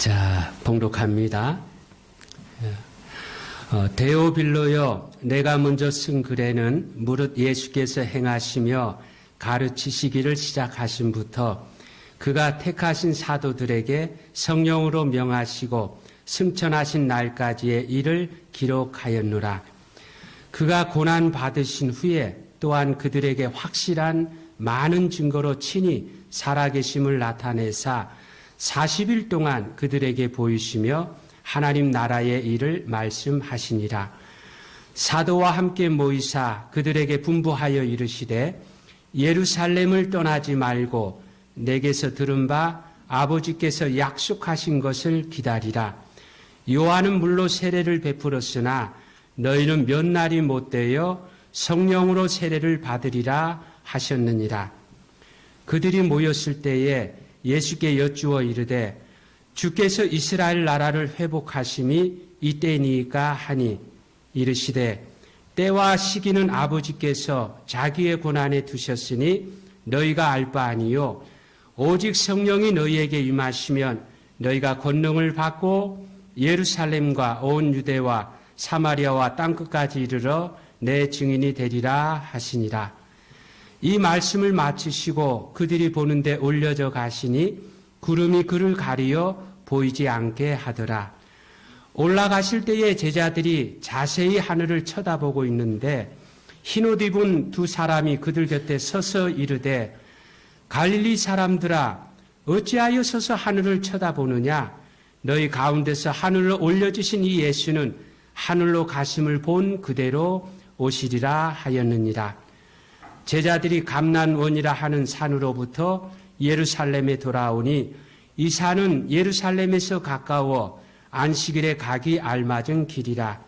자, 봉독합니다. 데오빌로여, 내가 먼저 쓴 글에는 무릇 예수께서 행하시며 가르치시기를 시작하신부터 그가 택하신 사도들에게 성령으로 명하시고 승천하신 날까지의 일을 기록하였노라. 그가 고난 받으신 후에 또한 그들에게 확실한 많은 증거로 친히 살아계심을 나타내사 40일 동안 그들에게 보이시며 하나님 나라의 일을 말씀하시니라. 사도와 함께 모이사 그들에게 분부하여 이르시되 예루살렘을 떠나지 말고 내게서 들은 바 아버지께서 약속하신 것을 기다리라. 요한은 물로 세례를 베풀었으나 너희는 몇 날이 못되어 성령으로 세례를 받으리라 하셨느니라. 그들이 모였을 때에 예수께 여쭈어 이르되 주께서 이스라엘 나라를 회복하심이 이때니까 하니 이르시되 때와 시기는 아버지께서 자기의 권한에 두셨으니 너희가 알 바 아니요 오직 성령이 너희에게 임하시면 너희가 권능을 받고 예루살렘과 온 유대와 사마리아와 땅끝까지 이르러 내 증인이 되리라 하시니라. 이 말씀을 마치시고 그들이 보는데 올려져 가시니 구름이 그를 가리어 보이지 않게 하더라. 올라가실 때에 제자들이 자세히 하늘을 쳐다보고 있는데 흰옷 입은 두 사람이 그들 곁에 서서 이르되 갈릴리 사람들아 어찌하여 서서 하늘을 쳐다보느냐. 너희 가운데서 하늘로 올려주신 이 예수는 하늘로 가심을 본 그대로 오시리라 하였느니라. 제자들이 감난원이라 하는 산으로부터 예루살렘에 돌아오니 이 산은 예루살렘에서 가까워 안식일에 가기 알맞은 길이라.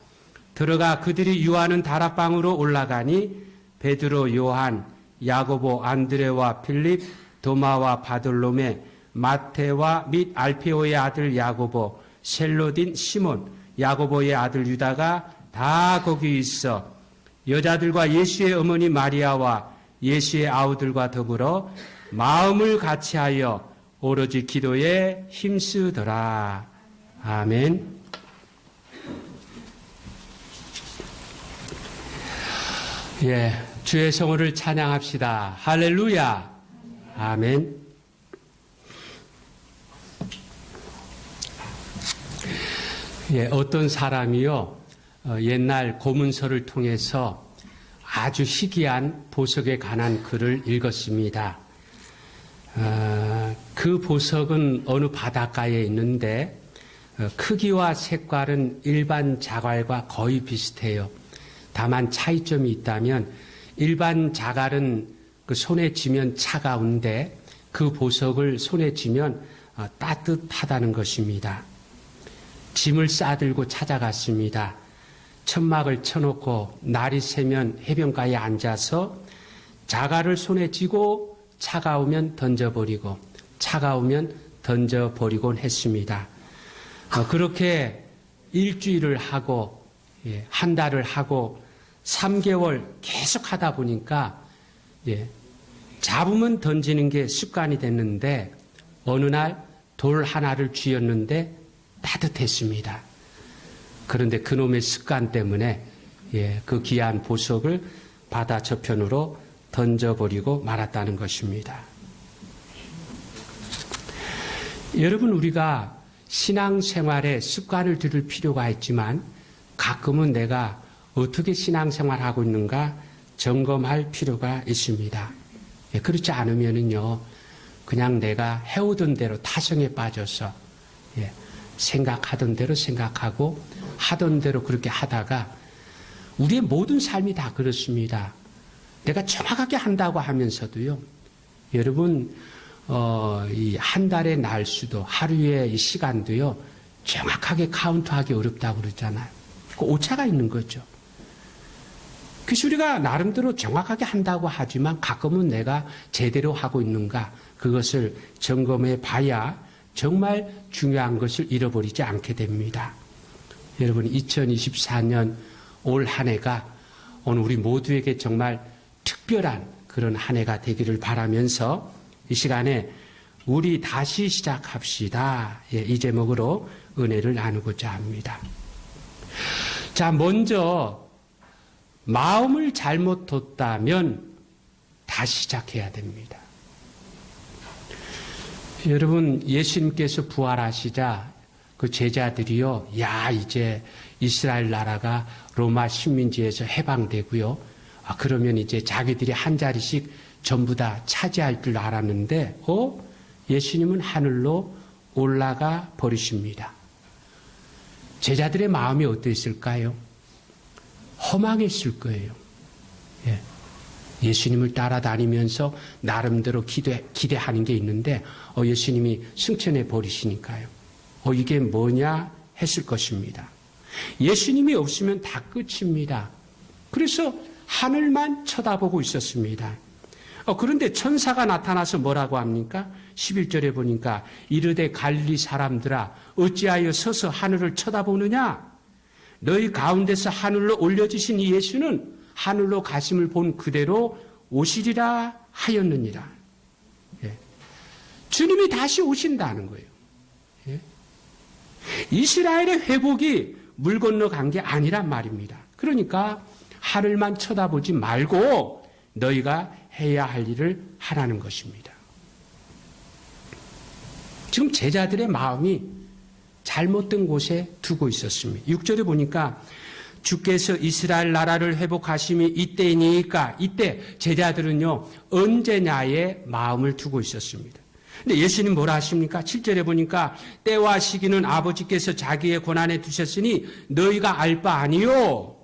들어가 그들이 유하는 다락방으로 올라가니 베드로, 요한, 야고보, 안드레와 필립, 도마와 바돌로메, 마테와 및 알페오의 아들 야고보, 셀로딘, 시몬, 야고보의 아들 유다가 다 거기 있어 여자들과 예수의 어머니 마리아와 예수의 아우들과 더불어 마음을 같이하여 오로지 기도에 힘쓰더라. 아멘. 예, 주의 성호를 찬양합시다. 할렐루야. 아멘. 예, 어떤 사람이요, 옛날 고문서를 통해서 아주 희귀한 보석에 관한 글을 읽었습니다. 그 보석은 어느 바닷가에 있는데 크기와 색깔은 일반 자갈과 거의 비슷해요. 다만 차이점이 있다면 일반 자갈은 그 손에 쥐면 차가운데 그 보석을 손에 쥐면 따뜻하다는 것입니다. 짐을 싸들고 찾아갔습니다. 천막을 쳐놓고 날이 새면 해변가에 앉아서 자갈을 손에 쥐고 차가우면 던져버리고 차가우면 던져버리곤 했습니다. 그렇게 일주일을 하고 한 달을 하고 3개월 계속 하다 보니까 잡으면 던지는 게 습관이 됐는데 어느 날 돌 하나를 쥐었는데 따뜻했습니다. 그런데 그놈의 습관 때문에 그 귀한 보석을 바다 저편으로 던져버리고 말았다는 것입니다. 여러분, 우리가 신앙생활에 습관을 들일 필요가 있지만 가끔은 내가 어떻게 신앙생활하고 있는가 점검할 필요가 있습니다. 그렇지 않으면은요, 그냥 내가 해오던 대로 타성에 빠져서 생각하던 대로 생각하고 하던 대로 그렇게 하다가 우리의 모든 삶이 다 그렇습니다. 내가 정확하게 한다고 하면서도요, 여러분, 이 한 달의 날수도 하루의 이 시간도요, 정확하게 카운트하기 어렵다고 그러잖아요. 그 오차가 있는 거죠. 그래서 우리가 나름대로 정확하게 한다고 하지만 가끔은 내가 제대로 하고 있는가 그것을 점검해 봐야 정말 중요한 것을 잃어버리지 않게 됩니다. 여러분, 2024년 올 한 해가 오늘 우리 모두에게 정말 특별한 그런 한 해가 되기를 바라면서 이 시간에 우리 다시 시작합시다. 예, 이 제목으로 은혜를 나누고자 합니다. 자, 먼저 마음을 잘못 뒀다면 다시 시작해야 됩니다. 여러분, 예수님께서 부활하시자 그 제자들이요, 야, 이제 이스라엘 나라가 로마 식민지에서 해방되고요. 그러면 이제 자기들이 한 자리씩 전부 다 차지할 줄 알았는데, 예수님은 하늘로 올라가 버리십니다. 제자들의 마음이 어땠을까요? 허망했을 거예요. 예. 예수님을 따라다니면서 나름대로 기대하는 게 있는데, 예수님이 승천해 버리시니까요. 이게 뭐냐 했을 것입니다. 예수님이 없으면 다 끝입니다. 그래서 하늘만 쳐다보고 있었습니다. 그런데 천사가 나타나서 뭐라고 합니까? 11절에 보니까 이르되 갈릴리 사람들아 어찌하여 서서 하늘을 쳐다보느냐? 너희 가운데서 하늘로 올려지신 이 예수는 하늘로 가심을 본 그대로 오시리라 하였느니라. 예. 주님이 다시 오신다는 거예요. 예. 이스라엘의 회복이 물 건너간 게 아니란 말입니다. 그러니까 하늘만 쳐다보지 말고 너희가 해야 할 일을 하라는 것입니다. 지금 제자들의 마음이 잘못된 곳에 두고 있었습니다. 6절에 보니까 주께서 이스라엘 나라를 회복하심이 이때이니까, 이때 제자들은요 언제냐에 마음을 두고 있었습니다. 근데 예수님 뭐라 하십니까? 7절에 보니까 때와 시기는 아버지께서 자기의 권한에 두셨으니 너희가 알 바 아니요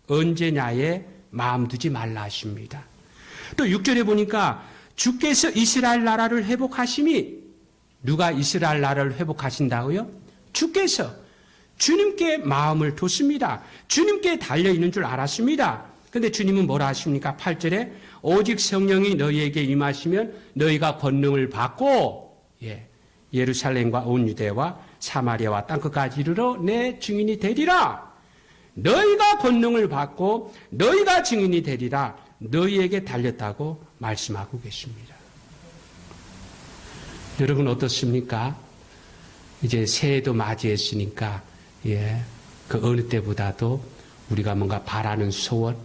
언제냐에 마음 두지 말라 하십니다. 또 6절에 보니까 주께서 이스라엘 나라를 회복하심이, 누가 이스라엘 나라를 회복하신다고요? 주께서, 주님께 마음을 뒀습니다. 주님께 달려있는 줄 알았습니다. 근데 주님은 뭐라 하십니까? 8절에 오직 성령이 너희에게 임하시면 너희가 권능을 받고, 예루살렘과 온 유대와 사마리아와 땅끝까지 이르러 내 증인이 되리라. 너희가 권능을 받고 너희가 증인이 되리라. 너희에게 달렸다고 말씀하고 계십니다. 여러분 어떻습니까? 이제 새해도 맞이했으니까, 그 어느 때보다도 우리가 뭔가 바라는 소원,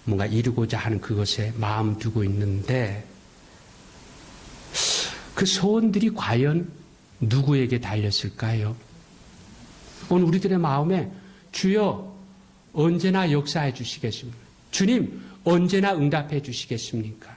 뭔가 이루고자 하는 그것에 마음 두고 있는데, 그 소원들이 과연 누구에게 달렸을까요? 오늘 우리들의 마음에 주여 언제나 역사해 주시겠습니까? 주님 언제나 응답해 주시겠습니까?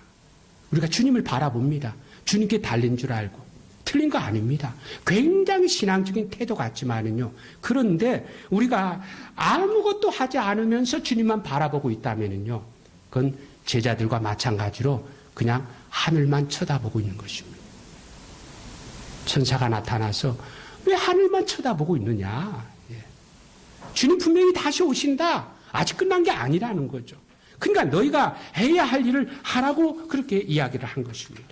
우리가 주님을 바라봅니다. 주님께 달린 줄 알고. 틀린 거 아닙니다. 굉장히 신앙적인 태도 같지만은요. 그런데 우리가 아무것도 하지 않으면서 주님만 바라보고 있다면은요. 그건 제자들과 마찬가지로 그냥 하늘만 쳐다보고 있는 것입니다. 천사가 나타나서 왜 하늘만 쳐다보고 있느냐? 주님 분명히 다시 오신다. 아직 끝난 게 아니라는 거죠. 그러니까 너희가 해야 할 일을 하라고 그렇게 이야기를 한 것입니다.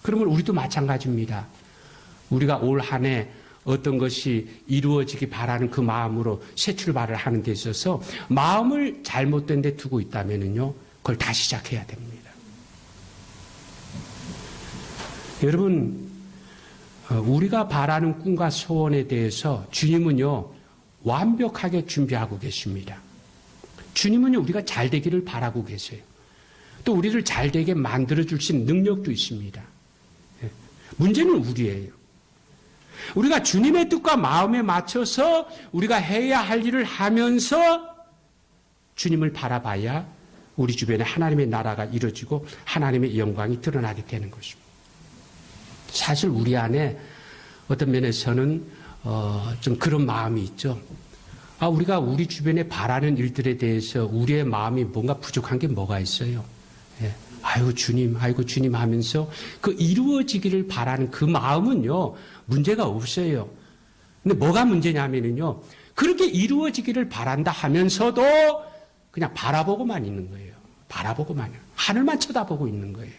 그러면 우리도 마찬가지입니다. 우리가 올 한 해 어떤 것이 이루어지기 바라는 그 마음으로 새 출발을 하는 데 있어서 마음을 잘못된 데 두고 있다면요, 그걸 다시 시작해야 됩니다. 여러분, 우리가 바라는 꿈과 소원에 대해서 주님은요, 완벽하게 준비하고 계십니다. 주님은요, 우리가 잘 되기를 바라고 계세요. 또 우리를 잘 되게 만들어 주신 능력도 있습니다. 문제는 우리예요. 우리가 주님의 뜻과 마음에 맞춰서 우리가 해야 할 일을 하면서 주님을 바라봐야 우리 주변에 하나님의 나라가 이루어지고 하나님의 영광이 드러나게 되는 것입니다. 사실 우리 안에 어떤 면에서는 좀 그런 마음이 있죠. 우리가 우리 주변에 바라는 일들에 대해서 우리의 마음이 뭔가 부족한 게 뭐가 있어요. 아이고 주님 하면서 그 이루어지기를 바라는 그 마음은요, 문제가 없어요. 근데 뭐가 문제냐면요, 그렇게 이루어지기를 바란다 하면서도 그냥 바라보고만 있는 거예요. 하늘만 쳐다보고 있는 거예요.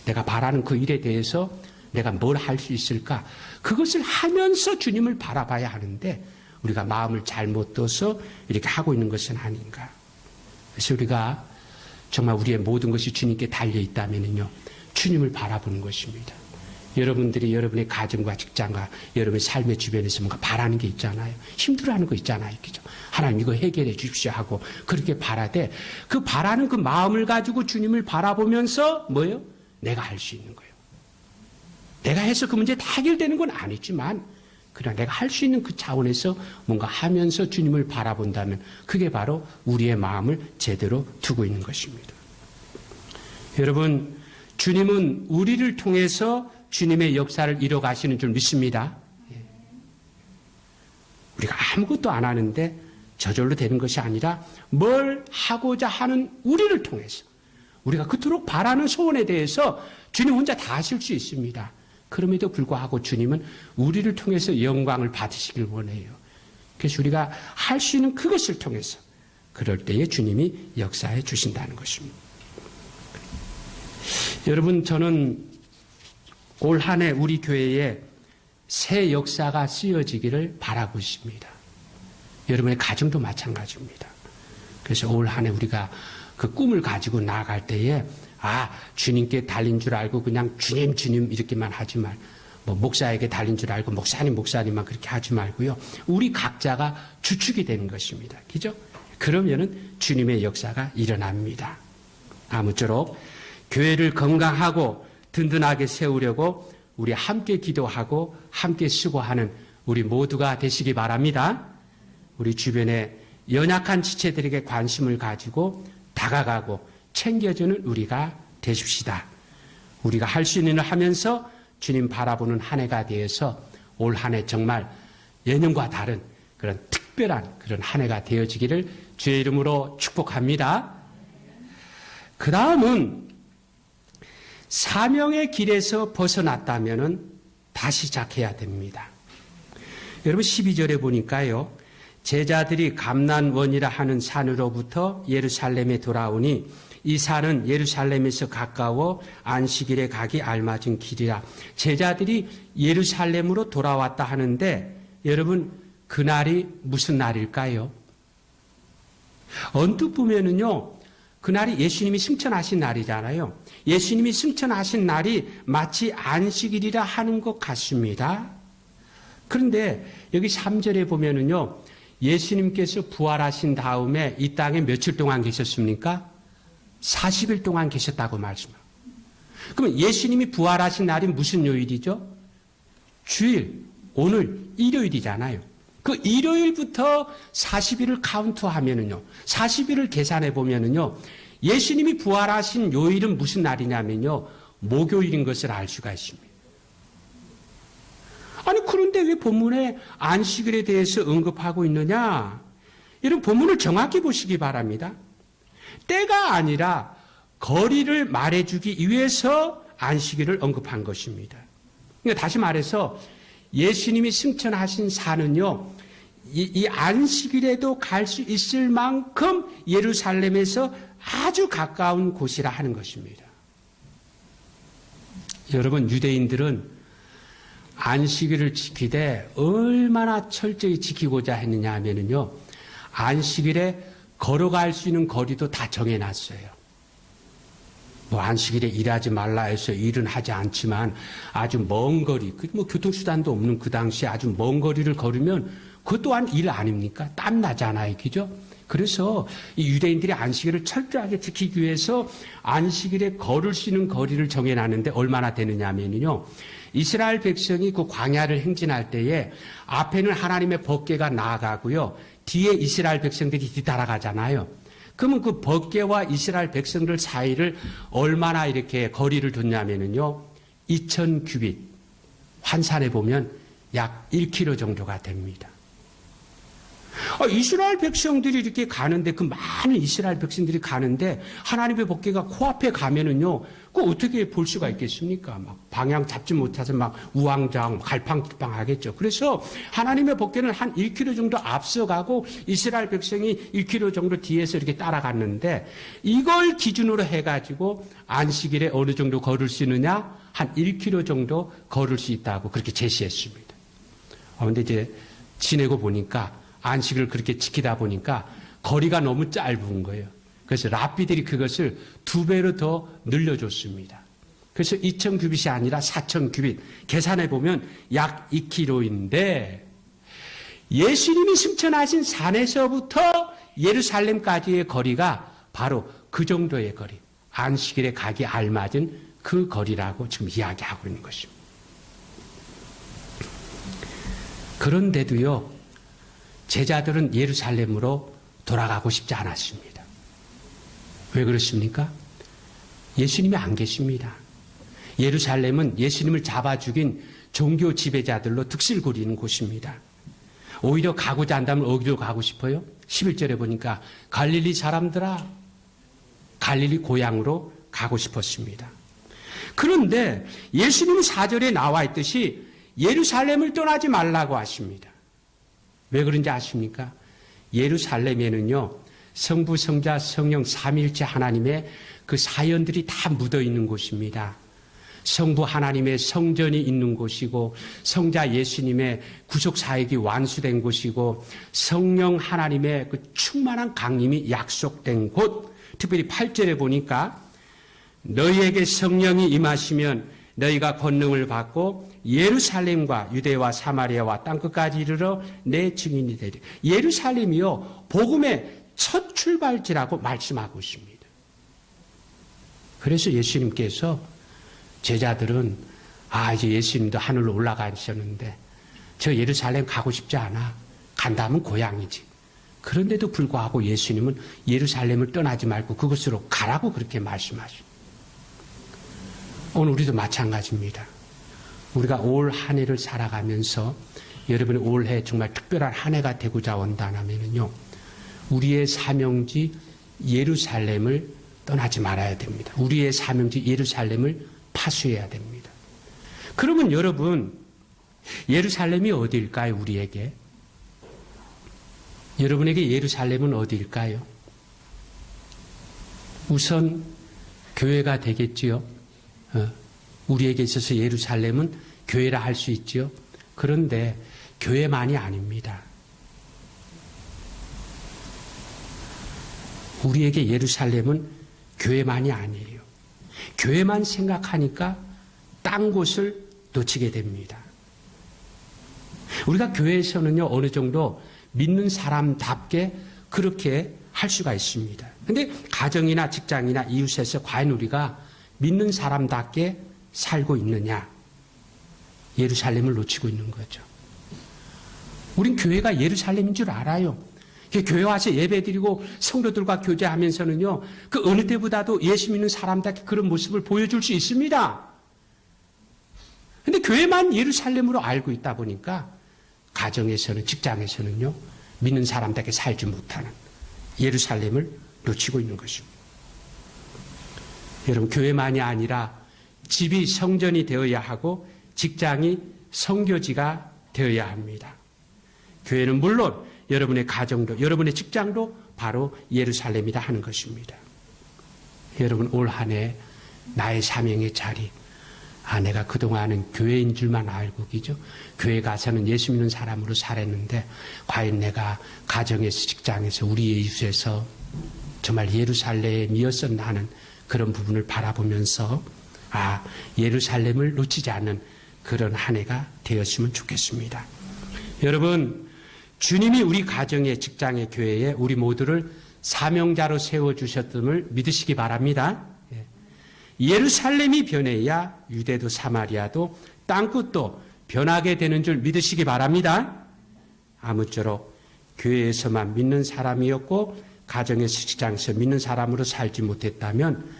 내가 바라는 그 일에 대해서 내가 뭘 할 수 있을까? 그것을 하면서 주님을 바라봐야 하는데 우리가 마음을 잘못 둬서 이렇게 하고 있는 것은 아닌가. 그래서 우리가 정말 우리의 모든 것이 주님께 달려 있다면요, 주님을 바라보는 것입니다. 여러분들이 여러분의 가정과 직장과 여러분의 삶의 주변에서 뭔가 바라는 게 있잖아요. 힘들어하는 거 있잖아요. 그죠? 하나님 이거 해결해 주십시오 하고 그렇게 바라되 그 바라는 그 마음을 가지고 주님을 바라보면서 뭐예요? 내가 할 수 있는 거예요. 내가 해서 그 문제 다 해결되는 건 아니지만 그러나 내가 할 수 있는 그 차원에서 뭔가 하면서 주님을 바라본다면 그게 바로 우리의 마음을 제대로 두고 있는 것입니다. 여러분, 주님은 우리를 통해서 주님의 역사를 이뤄가시는 줄 믿습니다. 우리가 아무것도 안 하는데 저절로 되는 것이 아니라 뭘 하고자 하는 우리를 통해서 우리가 그토록 바라는 소원에 대해서 주님 혼자 다 하실 수 있습니다. 그럼에도 불구하고 주님은 우리를 통해서 영광을 받으시길 원해요. 그래서 우리가 할 수 있는 그것을 통해서 그럴 때에 주님이 역사해 주신다는 것입니다. 여러분, 저는 올 한 해 우리 교회에 새 역사가 쓰여지기를 바라고 있습니다. 여러분의 가정도 마찬가지입니다. 그래서 올 한 해 우리가 그 꿈을 가지고 나아갈 때에 주님께 달린 줄 알고 그냥 주님 이렇게만 하지 말. 목사에게 달린 줄 알고 목사님만 그렇게 하지 말고요. 우리 각자가 주축이 되는 것입니다. 그죠? 그러면은 주님의 역사가 일어납니다. 아무쪼록 교회를 건강하고 든든하게 세우려고 우리 함께 기도하고 함께 수고하는 우리 모두가 되시기 바랍니다. 우리 주변에 연약한 지체들에게 관심을 가지고 다가가고 챙겨주는 우리가 되십시다. 우리가 할 수 있는 일을 하면서 주님 바라보는 한 해가 되어서 올 한 해 정말 예년과 다른 그런 특별한 그런 한 해가 되어지기를 주의 이름으로 축복합니다. 그 다음은 사명의 길에서 벗어났다면 다시 시작해야 됩니다. 여러분 12절에 보니까요. 제자들이 감난원이라 하는 산으로부터 예루살렘에 돌아오니 이 산은 예루살렘에서 가까워 안식일에 가기 알맞은 길이라. 제자들이 예루살렘으로 돌아왔다 하는데 여러분 그날이 무슨 날일까요? 언뜻 보면은요. 그날이 예수님이 승천하신 날이잖아요. 예수님이 승천하신 날이 마치 안식일이라 하는 것 같습니다. 그런데 여기 3절에 보면은요. 예수님께서 부활하신 다음에 이 땅에 며칠 동안 계셨습니까? 40일 동안 계셨다고 말씀합니다. 그러면 예수님이 부활하신 날이 무슨 요일이죠? 주일, 오늘 일요일이잖아요. 그 일요일부터 40일을 카운트하면은요, 40일을 계산해 보면은요, 예수님이 부활하신 요일은 무슨 날이냐면요, 목요일인 것을 알 수가 있습니다. 아니, 그런데 왜 본문에 안식일에 대해서 언급하고 있느냐? 이런 본문을 정확히 보시기 바랍니다. 때가 아니라 거리를 말해주기 위해서 안식일을 언급한 것입니다. 그러니까 다시 말해서 예수님이 승천하신 산은요, 이 안식일에도 갈 수 있을 만큼 예루살렘에서 아주 가까운 곳이라 하는 것입니다. 여러분, 유대인들은 안식일을 지키되 얼마나 철저히 지키고자 했느냐 하면은요, 안식일에 걸어갈 수 있는 거리도 다 정해놨어요. 안식일에 일하지 말라 해서 일은 하지 않지만 아주 먼 거리, 교통수단도 없는 그 당시에 아주 먼 거리를 걸으면 그것 또한 일 아닙니까? 땀 나잖아요. 그죠? 그래서 이 유대인들이 안식일을 철저하게 지키기 위해서 안식일에 걸을 수 있는 거리를 정해놨는데 얼마나 되느냐 하면요. 이스라엘 백성이 그 광야를 행진할 때에 앞에는 하나님의 법궤가 나아가고요. 뒤에 이스라엘 백성들이 뒤따라가잖아요. 그러면 그 법궤와 이스라엘 백성들 사이를 얼마나 이렇게 거리를 뒀냐면요. 2000규빗. 환산해 보면 약 1km 정도가 됩니다. 이스라엘 백성들이 이렇게 가는데, 그 많은 이스라엘 백성들이 가는데, 하나님의 법궤가 코앞에 가면은요, 그거 어떻게 볼 수가 있겠습니까? 막 방향 잡지 못해서 막 우왕좌왕, 갈팡질팡 하겠죠. 그래서 하나님의 법궤는 한 1km 정도 앞서가고, 이스라엘 백성이 1km 정도 뒤에서 이렇게 따라갔는데, 이걸 기준으로 해가지고, 안식일에 어느 정도 걸을 수 있느냐? 한 1km 정도 걸을 수 있다고 그렇게 제시했습니다. 근데 이제 지내고 보니까, 안식을 그렇게 지키다 보니까 거리가 너무 짧은 거예요. 그래서 랍비들이 그것을 2배로 더 늘려줬습니다. 그래서 2,000규빗이 아니라 4,000규빗. 계산해 보면 약 2km인데 예수님이 승천하신 산에서부터 예루살렘까지의 거리가 바로 그 정도의 거리. 안식일에 가기 알맞은 그 거리라고 지금 이야기하고 있는 것입니다. 그런데도요, 제자들은 예루살렘으로 돌아가고 싶지 않았습니다. 왜 그렇습니까? 예수님이 안 계십니다. 예루살렘은 예수님을 잡아 죽인 종교 지배자들로 득실 부리는 곳입니다. 오히려 가고자 한다면 어디로 가고 싶어요? 11절에 보니까 갈릴리 사람들아, 갈릴리 고향으로 가고 싶었습니다. 그런데 예수님은 4절에 나와 있듯이 예루살렘을 떠나지 말라고 하십니다. 왜 그런지 아십니까? 예루살렘에는요, 성부, 성자, 성령 삼위일체 하나님의 그 사연들이 다 묻어 있는 곳입니다. 성부 하나님의 성전이 있는 곳이고, 성자 예수님의 구속 사역이 완수된 곳이고, 성령 하나님의 그 충만한 강림이 약속된 곳. 특별히 8절에 보니까 너희에게 성령이 임하시면 너희가 권능을 받고 예루살렘과 유대와 사마리아와 땅끝까지 이르러 내 증인이 되리. 예루살렘이요, 복음의 첫 출발지라고 말씀하고 있습니다. 그래서 예수님께서 제자들은 이제 예수님도 하늘로 올라가셨는데 저 예루살렘 가고 싶지 않아. 간다면 고향이지. 그런데도 불구하고 예수님은 예루살렘을 떠나지 말고 그곳으로 가라고 그렇게 말씀하십니다. 오늘 우리도 마찬가지입니다. 우리가 올 한 해를 살아가면서 여러분이 올해 정말 특별한 한 해가 되고자 원한다면요, 우리의 사명지 예루살렘을 떠나지 말아야 됩니다. 우리의 사명지 예루살렘을 파수해야 됩니다. 그러면 여러분, 예루살렘이 어디일까요? 우리에게? 여러분에게 예루살렘은 어디일까요? 우선 교회가 되겠지요. 우리에게 있어서 예루살렘은 교회라 할 수 있지요. 그런데 교회만이 아닙니다. 우리에게 예루살렘은 교회만이 아니에요. 교회만 생각하니까 딴 곳을 놓치게 됩니다. 우리가 교회에서는요, 어느 정도 믿는 사람답게 그렇게 할 수가 있습니다. 근데 가정이나 직장이나 이웃에서 과연 우리가 믿는 사람답게 살고 있느냐? 예루살렘을 놓치고 있는 거죠. 우린 교회가 예루살렘인 줄 알아요. 교회 와서 예배드리고 성도들과 교제하면서는요, 그 어느 때보다도 예수 믿는 사람답게 그런 모습을 보여줄 수 있습니다. 근데 교회만 예루살렘으로 알고 있다 보니까 가정에서는, 직장에서는요, 믿는 사람답게 살지 못하는 예루살렘을 놓치고 있는 것입니다. 여러분, 교회만이 아니라 집이 성전이 되어야 하고 직장이 성교지가 되어야 합니다. 교회는 물론 여러분의 가정도, 여러분의 직장도 바로 예루살렘이다 하는 것입니다. 여러분, 올 한 해 나의 사명의 자리, 내가 그동안은 교회인 줄만 알고 그죠? 교회 가서는 예수 믿는 사람으로 살았는데 과연 내가 가정에서, 직장에서, 우리의 이웃에서 정말 예루살렘이었었나 하는 그런 부분을 바라보면서 예루살렘을 놓치지 않는 그런 한 해가 되었으면 좋겠습니다. 여러분, 주님이 우리 가정에, 직장에, 교회에 우리 모두를 사명자로 세워주셨음을 믿으시기 바랍니다. 예루살렘이 변해야 유대도 사마리아도 땅끝도 변하게 되는 줄 믿으시기 바랍니다. 아무쪼록 교회에서만 믿는 사람이었고 가정에서, 직장에서 믿는 사람으로 살지 못했다면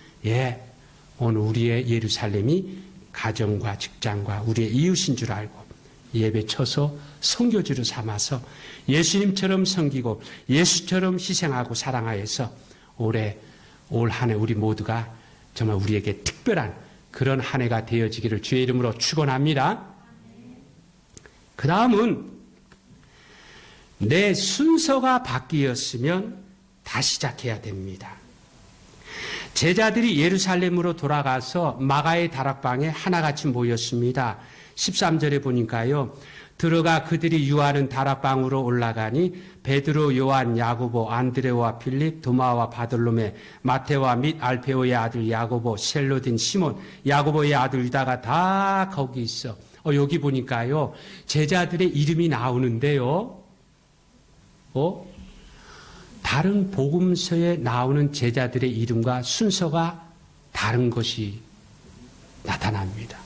오늘 우리의 예루살렘이 가정과 직장과 우리의 이웃인 줄 알고 예배 쳐서 선교지로 삼아서 예수님처럼 섬기고 예수처럼 희생하고 사랑하여서 올해 올 한 해 우리 모두가 정말 우리에게 특별한 그런 한 해가 되어지기를 주의 이름으로 축원합니다. 그 다음은 내 순서가 바뀌었으면 다시 시작해야 됩니다. 제자들이 예루살렘으로 돌아가서 마가의 다락방에 하나같이 모였습니다. 13절에 보니까요. 들어가 그들이 유하는 다락방으로 올라가니 베드로, 요한, 야고보, 안드레와 필립, 도마와 바돌로메, 마테와 및 알페오의 아들 야고보, 셀로딘, 시몬, 야고보의 아들 유다가 다 거기 있어. 여기 보니까요. 제자들의 이름이 나오는데요. 다른 복음서에 나오는 제자들의 이름과 순서가 다른 것이 나타납니다.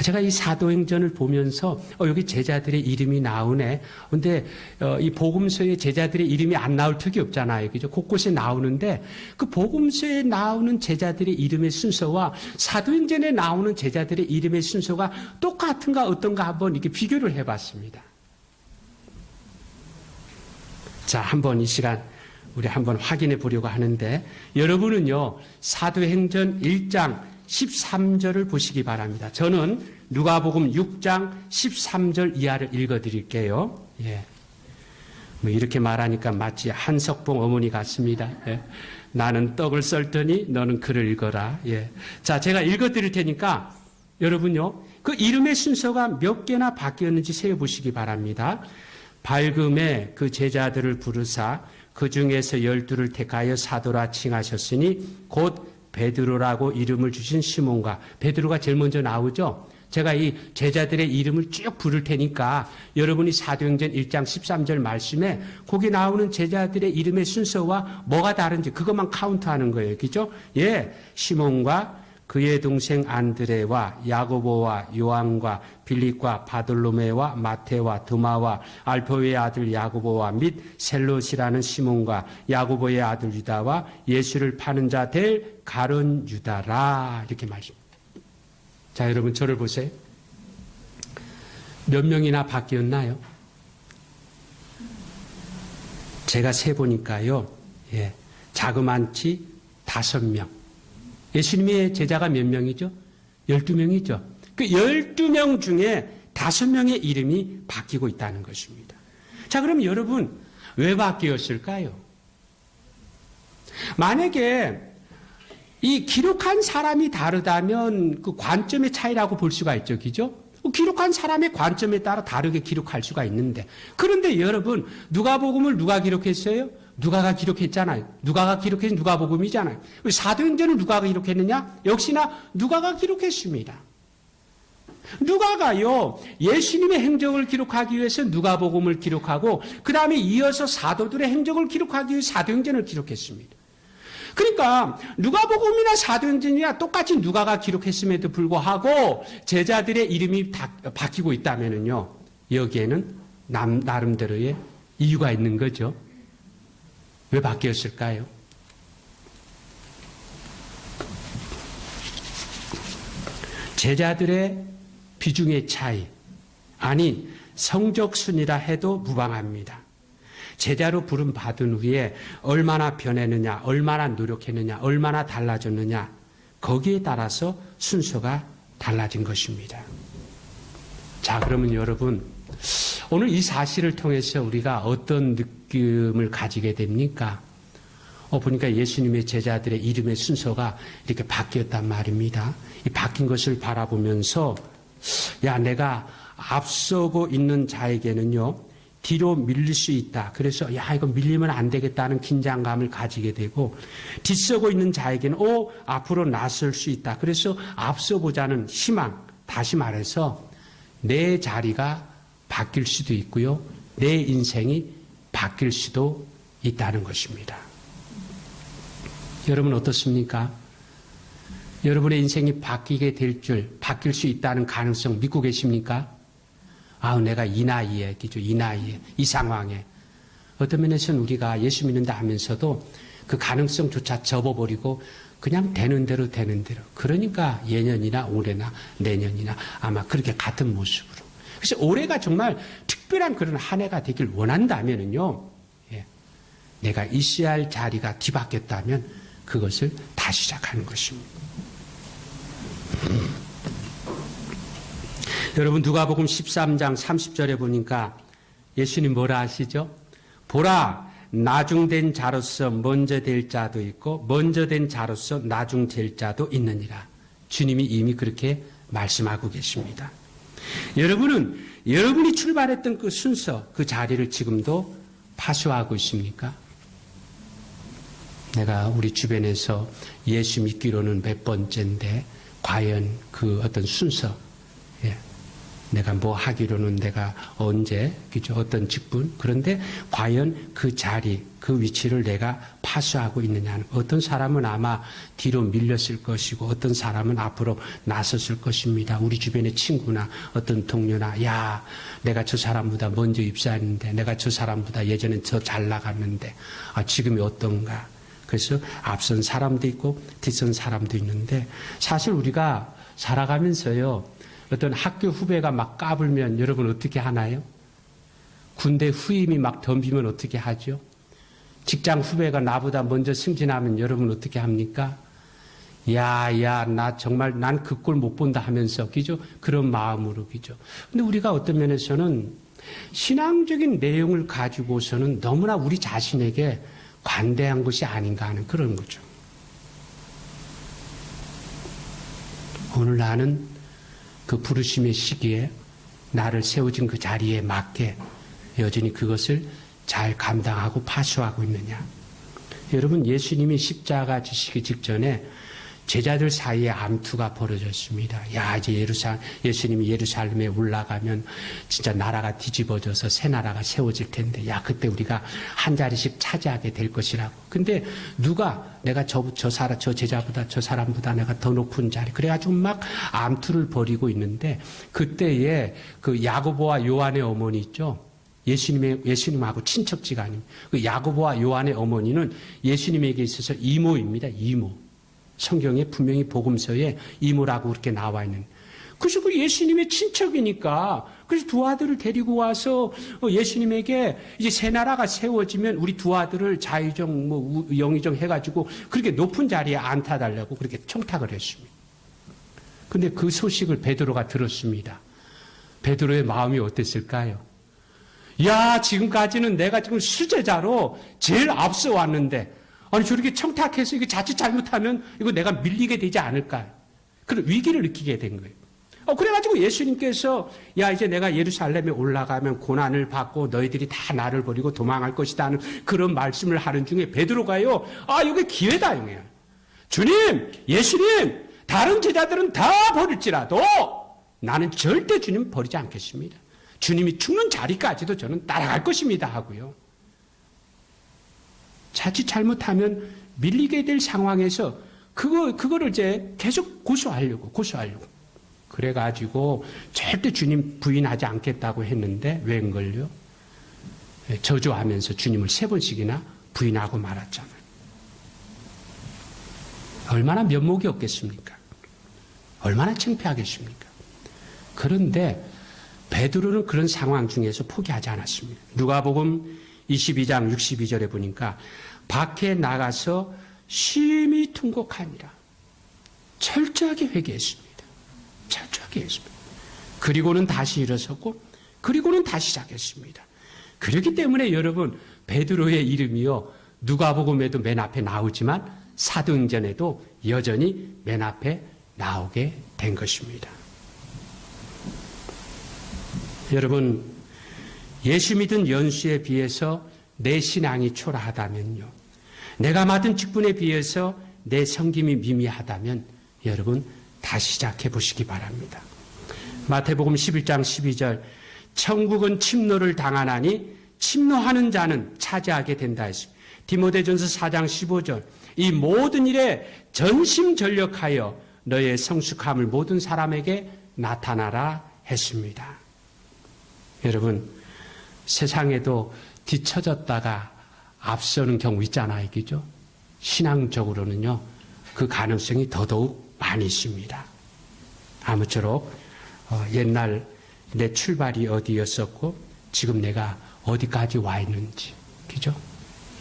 제가 이 사도행전을 보면서 여기 제자들의 이름이 나오네. 근데 이 복음서에 제자들의 이름이 안 나올 턱이 없잖아요. 그죠? 곳곳에 나오는데 그 복음서에 나오는 제자들의 이름의 순서와 사도행전에 나오는 제자들의 이름의 순서가 똑같은가 어떤가 한번 이렇게 비교를 해봤습니다. 자, 한번 이 시간 우리 한번 확인해 보려고 하는데 여러분은요. 사도행전 1장 13절을 보시기 바랍니다. 저는 누가복음 6장 13절 이하를 읽어드릴게요. 예. 뭐 이렇게 말하니까 마치 한석봉 어머니 같습니다. 예. 나는 떡을 썰더니 너는 글을 읽어라. 예. 자, 제가 읽어드릴 테니까 여러분요. 그 이름의 순서가 몇 개나 바뀌었는지 세어보시기 바랍니다. 밝음에 그 제자들을 부르사 그 중에서 12를 택하여 사도라 칭하셨으니 곧 베드로라고 이름을 주신 시몬과 베드로가 제일 먼저 나오죠. 제가 이 제자들의 이름을 쭉 부를 테니까 여러분이 사도행전 1장 13절 말씀에 거기 나오는 제자들의 이름의 순서와 뭐가 다른지 그것만 카운트하는 거예요. 그죠? 예, 시몬과 그의 동생 안드레와 야고보와 요한과 빌립과 바돌로메와 마테와 도마와 알페오의 아들 야고보와 및 셀롯이라는 시몬과 야고보의 아들 유다와 예수를 파는 자 될 가룟 유다라 이렇게 말씀합니다. 자, 여러분 저를 보세요. 몇 명이나 바뀌었나요? 제가 세보니까요. 예, 자그만치 5명. 예수님의 제자가 몇 명이죠? 12명이죠. 그 12명 중에 5명의 이름이 바뀌고 있다는 것입니다. 자, 그럼 여러분, 왜 바뀌었을까요? 만약에 이 기록한 사람이 다르다면 그 관점의 차이라고 볼 수가 있죠. 그죠? 기록한 사람의 관점에 따라 다르게 기록할 수가 있는데. 그런데 여러분, 누가복음을 누가 기록했어요? 누가가 기록했잖아요. 누가가 기록한 누가복음이잖아요. 사도행전을 누가가 기록했느냐? 역시나 누가가 기록했습니다. 누가가요, 예수님의 행적을 기록하기 위해서 누가복음을 기록하고 그 다음에 이어서 사도들의 행적을 기록하기 위해서 사도행전을 기록했습니다. 그러니까 누가복음이나 사도행전이나 똑같이 누가가 기록했음에도 불구하고 제자들의 이름이 다 바뀌고 있다면요, 여기에는 나름대로의 이유가 있는 거죠. 왜 바뀌었을까요? 제자들의 비중의 차이, 아니 성적순이라 해도 무방합니다. 제자로 부름 받은 후에 얼마나 변했느냐, 얼마나 노력했느냐, 얼마나 달라졌느냐, 거기에 따라서 순서가 달라진 것입니다. 자, 그러면 여러분, 오늘 이 사실을 통해서 우리가 어떤 느낌을 가지게 됩니까? 보니까 예수님의 제자들의 이름의 순서가 이렇게 바뀌었단 말입니다. 이 바뀐 것을 바라보면서, 야, 내가 앞서고 있는 자에게는요, 뒤로 밀릴 수 있다. 그래서 야, 이거 밀리면 안 되겠다는 긴장감을 가지게 되고, 뒤서고 있는 자에게는 앞으로 나설 수 있다. 그래서 앞서 보자는 희망. 다시 말해서 내 자리가 바뀔 수도 있고요, 내 인생이 바뀔 수도 있다는 것입니다. 여러분 어떻습니까? 여러분의 인생이 바뀌게 될 줄, 바뀔 수 있다는 가능성 믿고 계십니까? 내가 이 나이에, 이 상황에. 어떤 면에서는 우리가 예수 믿는다 하면서도 그 가능성조차 접어버리고 그냥 되는 대로. 그러니까 예년이나 올해나 내년이나 아마 그렇게 같은 모습으로. 그래서 올해가 정말 특별한 그런 한 해가 되길 원한다면요, 내가 있어야 할 자리가 뒤바뀌었다면 그것을 다시 시작하는 것입니다. 여러분, 누가복음 13장 30절에 보니까 예수님 뭐라 하시죠? 보라, 나중된 자로서 먼저 될 자도 있고 먼저 된 자로서 나중될 자도 있느니라. 주님이 이미 그렇게 말씀하고 계십니다. 여러분이 출발했던 그 순서, 그 자리를 지금도 파수하고 있습니까? 내가 우리 주변에서 예수 믿기로는 몇 번째인데 과연 그 어떤 순서, 내가 뭐 하기로는 내가 언제, 그죠? 어떤 직분, 그런데 과연 그 자리, 그 위치를 내가 파수하고 있느냐는, 어떤 사람은 아마 뒤로 밀렸을 것이고 어떤 사람은 앞으로 나섰을 것입니다. 우리 주변의 친구나 어떤 동료나, 야, 내가 저 사람보다 먼저 입사했는데, 내가 저 사람보다 예전엔 더 잘 나갔는데, 지금이 어떤가? 그래서 앞선 사람도 있고 뒤선 사람도 있는데, 사실 우리가 살아가면서요, 어떤 학교 후배가 막 까불면 여러분 어떻게 하나요? 군대 후임이 막 덤비면 어떻게 하죠? 직장 후배가 나보다 먼저 승진하면 여러분 어떻게 합니까? 나 정말 난 그 꼴 못 본다 하면서, 그죠? 그런 마음으로, 그죠? 근데 우리가 어떤 면에서는 신앙적인 내용을 가지고서는 너무나 우리 자신에게 관대한 것이 아닌가 하는 그런 거죠. 오늘 나는 그 부르심의 시기에 나를 세워진 그 자리에 맞게 여전히 그것을 잘 감당하고 파수하고 있느냐. 여러분, 예수님이 십자가 지시기 직전에 제자들 사이에 암투가 벌어졌습니다. 이제 예수님이 예루살렘에 올라가면 진짜 나라가 뒤집어져서 새 나라가 세워질 텐데, 그때 우리가 한 자리씩 차지하게 될 것이라고. 근데 내가 저 제자보다 저 사람보다 내가 더 높은 자리. 그래가지고 막 암투를 벌이고 있는데, 그때에 그 야고보와 요한의 어머니 있죠? 예수님하고 친척지간입니다. 그 야고보와 요한의 어머니는 예수님에게 있어서 이모입니다. 이모. 성경에 분명히 복음서에 이모라고 그렇게 나와 있는. 그래서 그 예수님의 친척이니까, 그래서 두 아들을 데리고 와서 예수님에게 이제 새 나라가 세워지면 우리 두 아들을 자의정, 영의정 해가지고 그렇게 높은 자리에 앉혀달라고 그렇게 청탁을 했습니다. 근데 그 소식을 베드로가 들었습니다. 베드로의 마음이 어땠을까요? 지금까지는 내가 지금 수제자로 제일 앞서 왔는데, 저렇게 청탁해서 이거 자칫 잘못하면 이거 내가 밀리게 되지 않을까. 그런 위기를 느끼게 된 거예요. 그래가지고 예수님께서 이제 내가 예루살렘에 올라가면 고난을 받고 너희들이 다 나를 버리고 도망할 것이다 하는 그런 말씀을 하는 중에 베드로가요, 이게 기회다, 이거야. 주님, 예수님, 다른 제자들은 다 버릴지라도 나는 절대 주님 버리지 않겠습니다. 주님이 죽는 자리까지도 저는 따라갈 것입니다 하고요. 자칫 잘못하면 밀리게 될 상황에서 그거를 이제 계속 고수하려고. 그래가지고 절대 주님 부인하지 않겠다고 했는데, 웬걸요? 저주하면서 주님을 3번씩이나 부인하고 말았잖아요. 얼마나 면목이 없겠습니까? 얼마나 창피하겠습니까? 그런데 베드로는 그런 상황 중에서 포기하지 않았습니다. 누가복음 22장 62절에 보니까 밖에 나가서 심히 통곡하니라. 철저하게 회개했습니다. 그리고는 다시 일어섰고, 그리고는 다시 시작했습니다. 그렇기 때문에 여러분, 베드로의 이름이요, 누가복음에도 맨 앞에 나오지만 사도행전에도 여전히 맨 앞에 나오게 된 것입니다. 여러분, 예수 믿은 연수에 비해서 내 신앙이 초라하다면요, 내가 맡은 직분에 비해서 내 섬김이 미미하다면 여러분 다시 시작해 보시기 바랍니다. 마태복음 11장 12절, 천국은 침노를 당하나니 침노하는 자는 차지하게 된다 했습니다. 디모데전서 4장 15절, 이 모든 일에 전심전력하여 너의 성숙함을 모든 사람에게 나타나라 했습니다. 여러분, 세상에도 뒤처졌다가 앞서는 경우 있잖아요, 그죠? 신앙적으로는요, 그 가능성이 더더욱 많이 있습니다. 아무쪼록 옛날 내 출발이 어디였었고 지금 내가 어디까지 와 있는지, 그죠?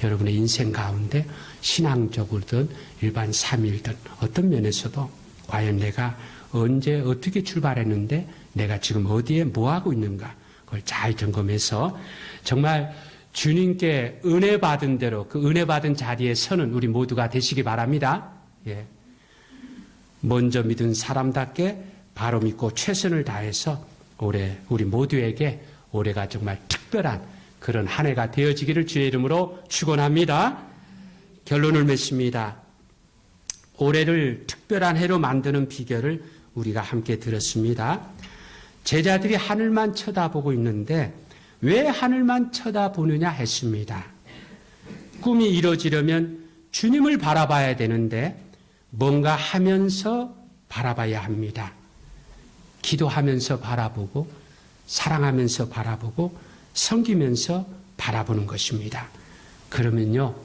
여러분의 인생 가운데 신앙적으로든 일반 삶이든 어떤 면에서도 과연 내가 언제 어떻게 출발했는데 내가 지금 어디에 뭐 하고 있는가, 그걸 잘 점검해서 정말 주님께 은혜 받은 대로 그 은혜 받은 자리에 서는 우리 모두가 되시기 바랍니다. 예. 먼저 믿은 사람답게 바로 믿고 최선을 다해서 올해 우리 모두에게 올해가 정말 특별한 그런 한 해가 되어지기를 주의 이름으로 축원합니다. 결론을 맺습니다. 올해를 특별한 해로 만드는 비결을 우리가 함께 들었습니다. 제자들이 하늘만 쳐다보고 있는데 왜 하늘만 쳐다보느냐 했습니다. 꿈이 이루어지려면 주님을 바라봐야 되는데 뭔가 하면서 바라봐야 합니다. 기도하면서 바라보고 사랑하면서 바라보고 섬기면서 바라보는 것입니다. 그러면요,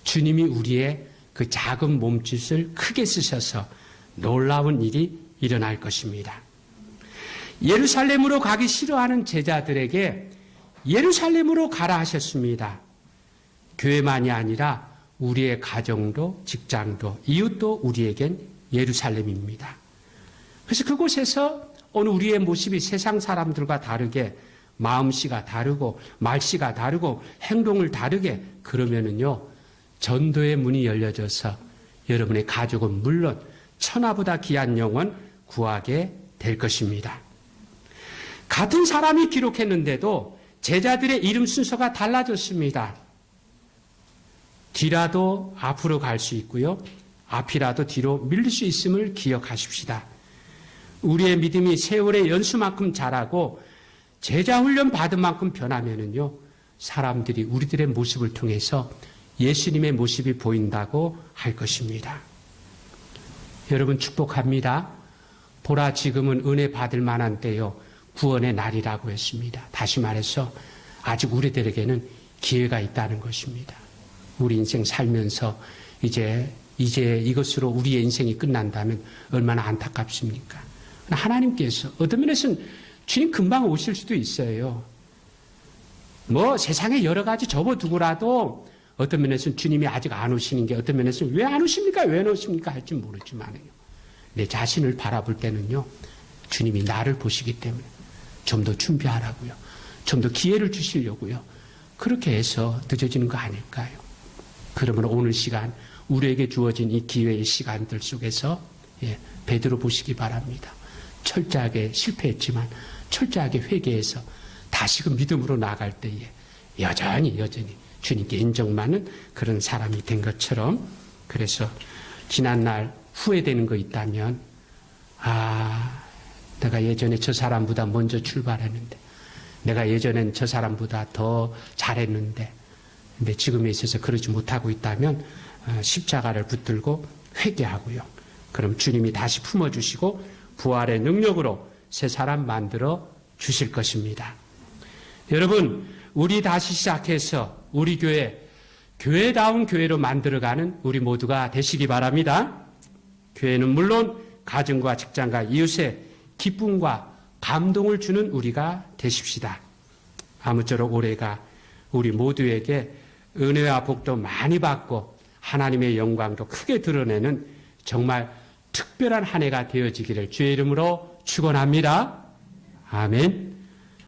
주님이 우리의 그 작은 몸짓을 크게 쓰셔서 놀라운 일이 일어날 것입니다. 예루살렘으로 가기 싫어하는 제자들에게 예루살렘으로 가라 하셨습니다. 교회만이 아니라 우리의 가정도 직장도 이웃도 우리에겐 예루살렘입니다. 그래서 그곳에서 오늘 우리의 모습이 세상 사람들과 다르게 마음씨가 다르고 말씨가 다르고 행동을 다르게 그러면은요, 전도의 문이 열려져서 여러분의 가족은 물론 천하보다 귀한 영혼 구하게 될 것입니다. 같은 사람이 기록했는데도 제자들의 이름 순서가 달라졌습니다. 뒤라도 앞으로 갈 수 있고요, 앞이라도 뒤로 밀릴 수 있음을 기억하십시다. 우리의 믿음이 세월의 연수만큼 자라고 제자 훈련 받은 만큼 변하면은요, 사람들이 우리들의 모습을 통해서 예수님의 모습이 보인다고 할 것입니다. 여러분 축복합니다. 보라, 지금은 은혜 받을 만한 때요, 구원의 날이라고 했습니다. 다시 말해서 아직 우리들에게는 기회가 있다는 것입니다. 우리 인생 살면서 이제 이것으로 우리의 인생이 끝난다면 얼마나 안타깝습니까? 하나님께서 어떤 면에서는 주님 금방 오실 수도 있어요. 뭐 세상에 여러 가지 접어두고라도 어떤 면에서는 주님이 아직 안 오시는 게 어떤 면에서는 왜 안 오십니까? 왜 안 오십니까? 할지 모르지만요, 내 자신을 바라볼 때는요, 주님이 나를 보시기 때문에 좀 더 준비하라고요, 좀 더 기회를 주시려고요, 그렇게 해서 늦어지는 거 아닐까요? 그러면 오늘 시간 우리에게 주어진 이 기회의 시간들 속에서 베드로 보시기 바랍니다. 철저하게 실패했지만 철저하게 회개해서 다시금 믿음으로 나아갈 때에 여전히 주님께 인정받는 그런 사람이 된 것처럼, 그래서 지난날 후회되는 거 있다면, 내가 예전에 저 사람보다 먼저 출발했는데, 내가 예전엔 저 사람보다 더 잘했는데, 근데 지금에 있어서 그러지 못하고 있다면 십자가를 붙들고 회개하고요, 그럼 주님이 다시 품어주시고 부활의 능력으로 새 사람 만들어 주실 것입니다. 여러분, 우리 다시 시작해서 우리 교회다운 교회로 만들어가는 우리 모두가 되시기 바랍니다. 교회는 물론 가정과 직장과 이웃에 기쁨과 감동을 주는 우리가 되십시다. 아무쪼록 올해가 우리 모두에게 은혜와 복도 많이 받고 하나님의 영광도 크게 드러내는 정말 특별한 한 해가 되어지기를 주의 이름으로 축원합니다. 아멘.